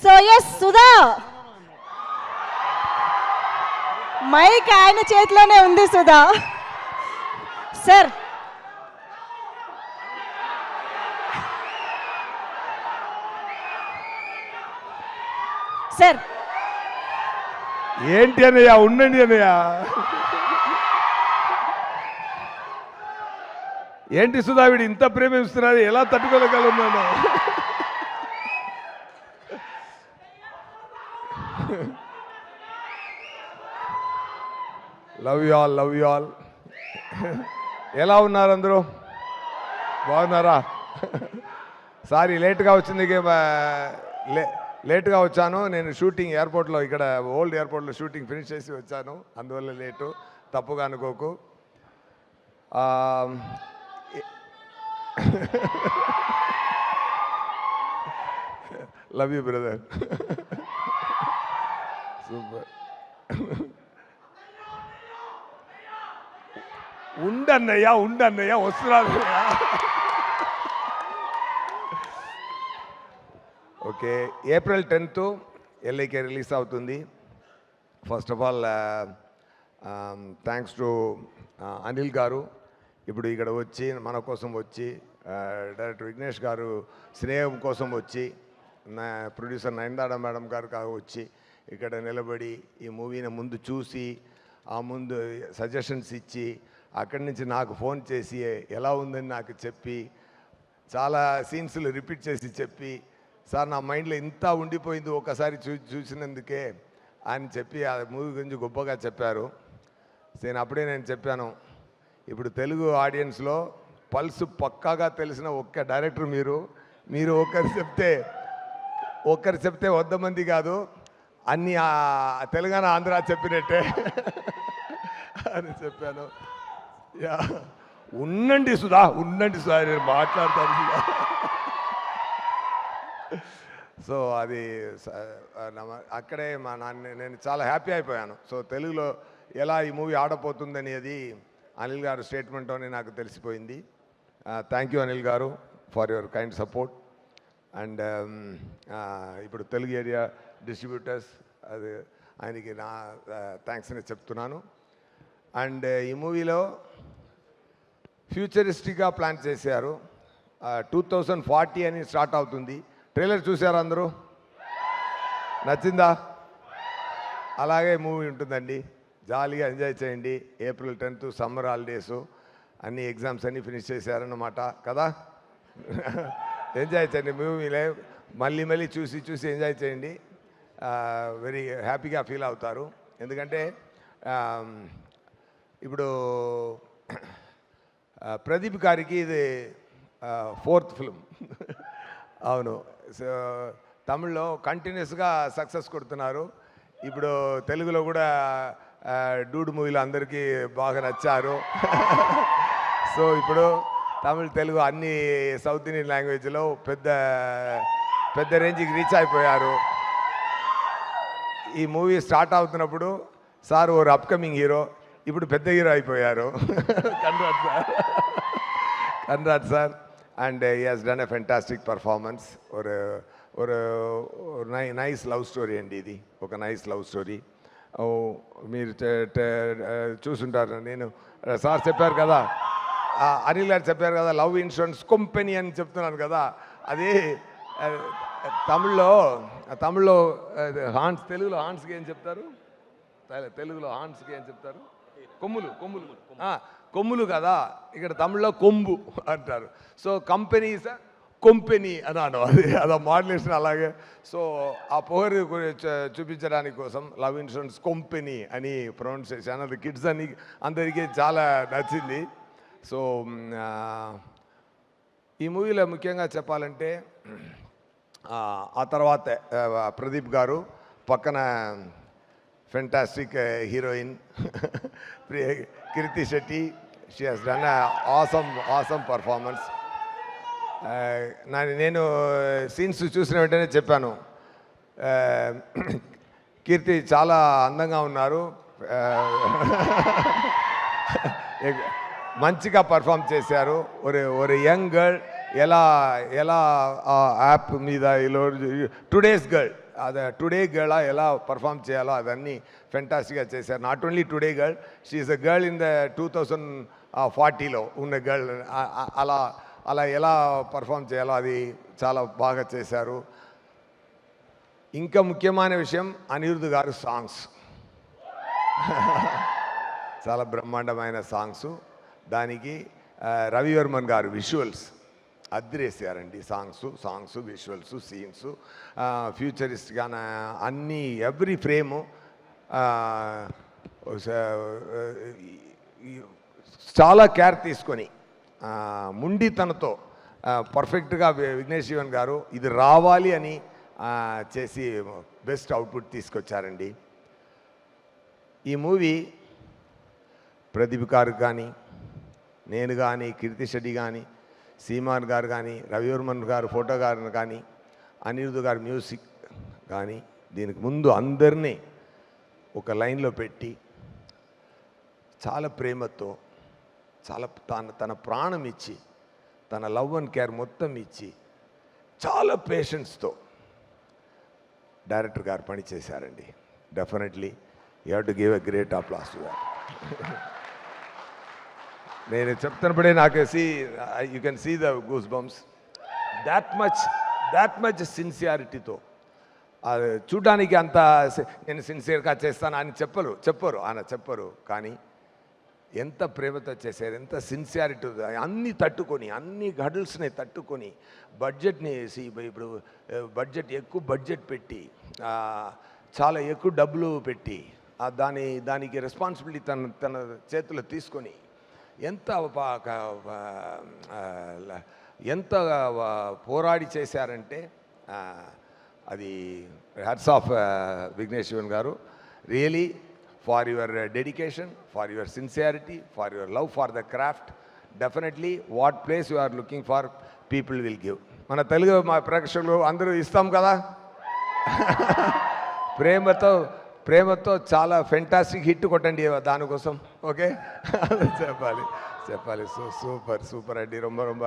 So yes Sudha, mic ఆయన చేతిలోనే ఉంది సుధా. సార్ సార్ ఏంటి అన్నయ్య, ఉండండి అన్నయ్య. ఏంటి సుధా, వీడు ఇంత ప్రేమిస్తున్నారు, ఎలా తట్టుకోగలుగుతున్నాను? Love you all, love you all. ఎలా ఉన్నారు అందరూ? బాగున్నారా? సారీ లేట్గా వచ్చింది, లేట్గా వచ్చాను. నేను షూటింగ్ ఎయిర్పోర్ట్లో, ఇక్కడ ఓల్డ్ ఎయిర్పోర్ట్లో షూటింగ్ ఫినిష్ చేసి వచ్చాను, అందువల్ల లేటు, తప్పుగా అనుకోకు. Love you brother. సూపర్. ఉండన్నయ్యా, ఉండన్నయ్యా, వస్తున్నాను. Okay, April 10th LIK release అవుతుంది. First of all thanks to Anil garu, ఇప్పుడు ఇక్కడ వచ్చి మన కోసం వచ్చి, డైరెక్టర్ విఘ్నేష్ గారు స్నేహం కోసం వచ్చి, ప్రొడ్యూసర్ నయనతార మేడం గారు వచ్చి ఇక్కడ నిలబడి ఈ మూవీని ముందు చూసి, ఆ ముందు సజెషన్స్ ఇచ్చి, అక్కడి నుంచి నాకు ఫోన్ చేసి ఎలా ఉందని నాకు చెప్పి, చాలా సీన్స్లు రిపీట్ చేసి చెప్పి, సార్ నా మైండ్లో ఇంత ఉండిపోయింది ఒకసారి చూసినందుకే అని చెప్పి ఆ మూవీ గురించి గొప్పగా చెప్పారు. నేను చెప్పాను, ఇప్పుడు తెలుగు ఆడియన్స్లో పల్స్ పక్కాగా తెలిసిన ఒక్క డైరెక్టర్ మీరు ఒక్కరు చెప్తే 100 మంది కాదు, అన్ని తెలంగాణ ఆంధ్ర చెప్పినట్టే అని చెప్పాను. ఉండండి సుధా, నేను మాట్లాడతాను సుధా. సో అది అక్కడే నేను చాలా హ్యాపీ అయిపోయాను. సో తెలుగులో ఎలా ఈ మూవీ ఆడపోతుందనేది అనిల్ గారు స్టేట్మెంట్తోనే నాకు తెలిసిపోయింది. థ్యాంక్ యూ అనిల్ గారు for your kind support. And ఇప్పుడు తెలుగు ఏరియా డిస్ట్రిబ్యూటర్స్, అది ఆయనకి నా థ్యాంక్స్ అని చెప్తున్నాను. అండ్ ఈ మూవీలో ఫ్యూచరిస్టిక్గా ప్లాన్ చేశారు. 2040 అని స్టార్ట్ అవుతుంది. ట్రైలర్ చూసారా అందరూ? నచ్చిందా? అలాగే మూవీ ఉంటుందండి, జాలీగా ఎంజాయ్ చేయండి. ఏప్రిల్ 10th సమ్మర్ హాలిడేసు, అన్ని ఎగ్జామ్స్ అన్నీ ఫినిష్ చేశారన్నమాట కదా. ఎంజాయ్ చేయండి మూవీలే, మళ్ళీ చూసి ఎంజాయ్ చేయండి. వెరీ హ్యాపీగా ఫీల్ అవుతారు. ఎందుకంటే ఇప్పుడు ప్రదీప్ గారికి ఇది 4th ఫిల్మ్. అవును, సో తమిళ్లో కంటిన్యూస్గా సక్సెస్ కొడుతున్నారు. ఇప్పుడు తెలుగులో కూడా డూడ్ మూవీలో అందరికీ బాగా నచ్చారు. సో ఇప్పుడు తమిళ్ తెలుగు అన్ని సౌత్ ఇండియన్ లాంగ్వేజ్లో పెద్ద రేంజ్కి రీచ్ అయిపోయారు. ఈ మూవీ స్టార్ట్ అవుతున్నప్పుడు సార్ ఓ అప్కమింగ్ హీరో, ఇప్పుడు పెద్ద హీరో అయిపోయారు. Congrats sir. And he has done a fantastic performance. ఒక నైస్ లవ్ స్టోరీ అండి ఇది, ఒక నైస్ లవ్ స్టోరీ. మీరు చూసుంటారు. నేను సార్ చెప్పారు కదా, అనిల్ గారు చెప్పారు కదా, లవ్ ఇన్సూరెన్స్ కంపెనీ అని చెప్తున్నాను కదా, అది తమిళ్లో హాన్స్, తెలుగులో హాన్స్కి ఏం చెప్తారు? తెలుగులో హాన్స్కి ఏం చెప్తారు? కొమ్ములు కదా, ఇక్కడ తమిళ్లో కొంబు అంటారు. సో కంపెనీ సార్ కొంపెనీ అన్నాను, అది మాడ్యులేషన్ అలాగే. సో ఆ పొగరు చూపించడానికి కోసం లవ్ ఇన్సూరెన్స్ కంపెనీ అని ప్రొనౌన్సియేషన్, అది కిడ్స్ అని అందరికీ చాలా నచ్చింది. సో ఈ మూవీలో ముఖ్యంగా చెప్పాలంటే, ఆ తర్వాత ప్రదీప్ గారు పక్కన fantastic heroine Keerthy Shetty, she has done awesome performance. నేను సీన్స్ చూసిన వెంటనే చెప్పాను, కీర్తి చాలా అందంగా ఉన్నారు, మంచిగా పర్ఫామ్ చేశారు. ఒక యంగ్ గర్ల్ ఎలా ఆ యాప్ మీద టుడేస్ గర్ల్ అది టుడే గర్ల్ ఎలా పర్ఫామ్ చేయాలో అదన్నీ ఫెంటాస్టిక్గా చేశారు. Not only today girl, she is a girl in the 2040లో ఉన్న గర్ల్. అలా అలా ఎలా పర్ఫామ్ చేయాలో అది చాలా బాగా చేశారు. ఇంకా ముఖ్యమైన విషయం అనిరుద్ధ్ గారు సాంగ్స్ చాలా బ్రహ్మాండమైన సాంగ్స్. దానికి రవివర్మన్ గారు విజువల్స్ అద్దరేసారండి. సాంగ్స్ విజువల్స్ సీన్స్ ఫ్యూచరిస్ట్గా అన్నీ ఎవ్రీ ఫ్రేము చాలా కేర్ తీసుకొని ముండితనతో పర్ఫెక్ట్గా విఘ్నేష్ శివన్ గారు ఇది రావాలి అని చేసి బెస్ట్ అవుట్పుట్ తీసుకొచ్చారండి. ఈ మూవీ ప్రదీప్ గారు కానీ, నేను కానీ, కీర్తి శెట్టి కానీ, సీమాన్ గారు కానీ, రవివర్మన్ గారు ఫోటో గారు కానీ, అనిరుద్ధ్ గారు మ్యూజిక్ కానీ, దీనికి ముందు అందరినీ ఒక లైన్లో పెట్టి చాలా ప్రేమతో చాలా తన ప్రాణం ఇచ్చి తన లవ్ అండ్ కేర్ మొత్తం ఇచ్చి చాలా పేషెన్స్తో డైరెక్టర్ గారు పనిచేశారండి. Definitely you have to give a great applause to that. నేను చెప్తున్నప్పుడే నాకు you can see the goose bumps. That much సిన్సియారిటీతో చూడడానికి అంత నేను సిన్సియర్గా చేస్తాను అని చెప్పరు కానీ ఎంత ప్రేమతో చేశారు, ఎంత సిన్సియారిటీ, అన్నీ తట్టుకొని అన్ని హడల్స్ని తట్టుకొని బడ్జెట్ని ఇప్పుడు ఎక్కువ బడ్జెట్ పెట్టి చాలా ఎక్కువ డబ్బులు పెట్టి దానికి రెస్పాన్సిబిలిటీ తన చేతిలో తీసుకొని ఎంత పోరాడి చేశారంటే అది హ్యాట్స్ ఆఫ్ విఘ్నేష్ శివన్ గారు. Really for your dedication, for your sincerity, for your love for the craft. Definitely what place you are looking for, people will give. మన తెలుగు మా ప్రేక్షకులు అందరూ ఇస్తాం కదా. ప్రేమతో చాలా ఫెంటాస్టిక్ హిట్ కొట్టండి దానికోసం. ఓకే చెప్పాలి సూపర్ అండి. రొంబ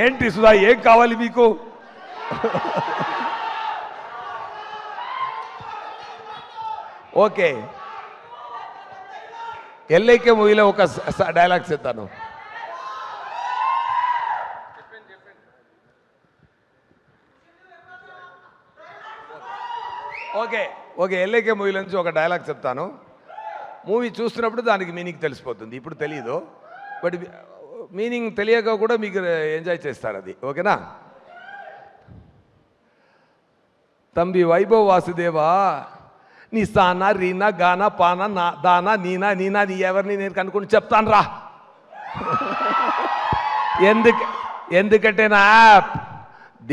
ఏంటి సుధా, ఏం కావాలి మీకు? ఓకే, ఎల్ఐకే మూవీలో ఒక డైలాగ్ చెప్తాను. ఓకే ఎల్ఐకే మూవీలో నుంచి ఒక డైలాగ్ చెప్తాను. మూవీ చూస్తున్నప్పుడు దానికి మీనింగ్ తెలిసిపోతుంది. ఇప్పుడు తెలీదు, బట్ మీనింగ్ తెలియక కూడా మీకు ఎంజాయ్ చేస్తారు అది. ఓకేనా? తంబి వైభవ్ వాసుదేవా, నీ సానా రీనా గానా పానా నా దానా నీనా నీ ఎవరిని నేను కనుక్కొని చెప్తాను రా. ఎందుకంటే నా యాప్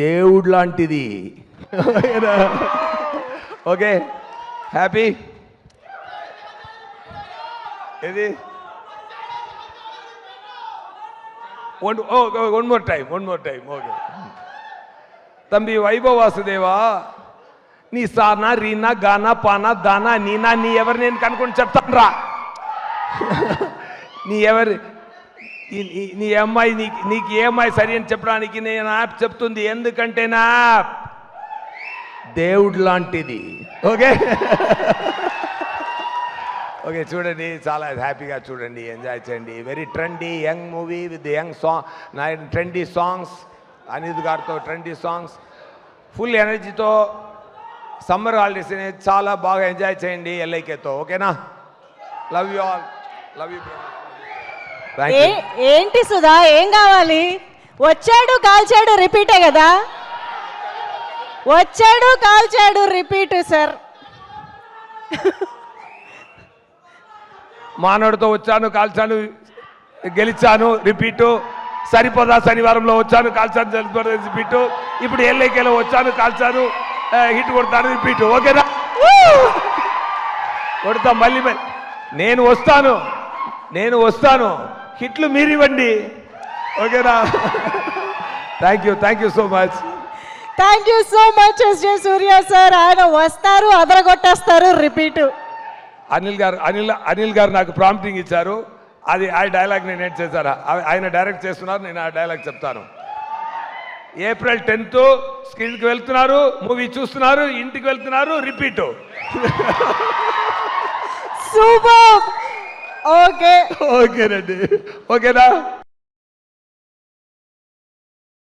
దేవుడు లాంటిది. Okay, happy. ఇది వన్ మోర్ టైం. ఓకే, తంబి వైభవ్ వాసుదేవా, నీ సానా రీనా గానా పానా దానా నీనా నీ ఎవరు నేను కనుక్కొని చెప్తాను రా. నీ అమ్మాయి నీకు ఏ అమ్మాయి సరి అని చెప్పడానికి నేను యాప్ చెప్తుంది. ఎందుకంటే నా యాప్ దేవుడు లాంటిది. ఓకే చూడండి, చాలా హ్యాపీగా చూడండి, ఎంజాయ్ చేయండి. Very trendy young movie with young song, trendy songs, Anirudh గారితో ట్రెండీ సాంగ్స్, ఫుల్ ఎనర్జీతో సమ్మర్ హాలిడేస్ని చాలా బాగా ఎంజాయ్ చేయండి ఎల్ఐకేతో. ఓకేనా? Love you all. Love you. ఏంటి సుధా, ఏం కావాలి? వచ్చాడు కాల్చాడు రిపీటే కదా. వచ్చాడు కాల్చాడు రిపీట్ సార్. మానవుడితో వచ్చాను కాల్చాను గెలిచాను రిపీటు. సరిపోదా శనివారంలో వచ్చాను కాల్చాను సరిపోదా రిపీటు. ఇప్పుడు ఎల్ఐకేలో వచ్చాను కాల్చాను హిట్ కొడతాను రిపీటు. ఓకేనా? కొడతా మళ్ళీ. నేను వస్తాను హిట్లు మీరు ఇవ్వండి. ఓకేనా? Thank you so much. Thank you so much S J Surya sir. ఆయన వస్తారు, అదరగొట్టేస్తారు రిపీటు. అనిల్ గారు నాకు ప్రాంప్టింగ్ ఇచ్చారు. అది ఆ డైలాగ్ నేను ఏం చేశారా, ఆయన డైరెక్ట్ చేస్తున్నారు, నేను ఆ డైలాగ్ చెప్తాను. ఏప్రిల్ 10th స్క్రీన్కి వెళ్తున్నారు, మూవీ చూస్తున్నారు, ఇంటికి వెళ్తున్నారు, రిపీట్. సూపర్. ఓకే ఓకేనండి, ఓకేనా?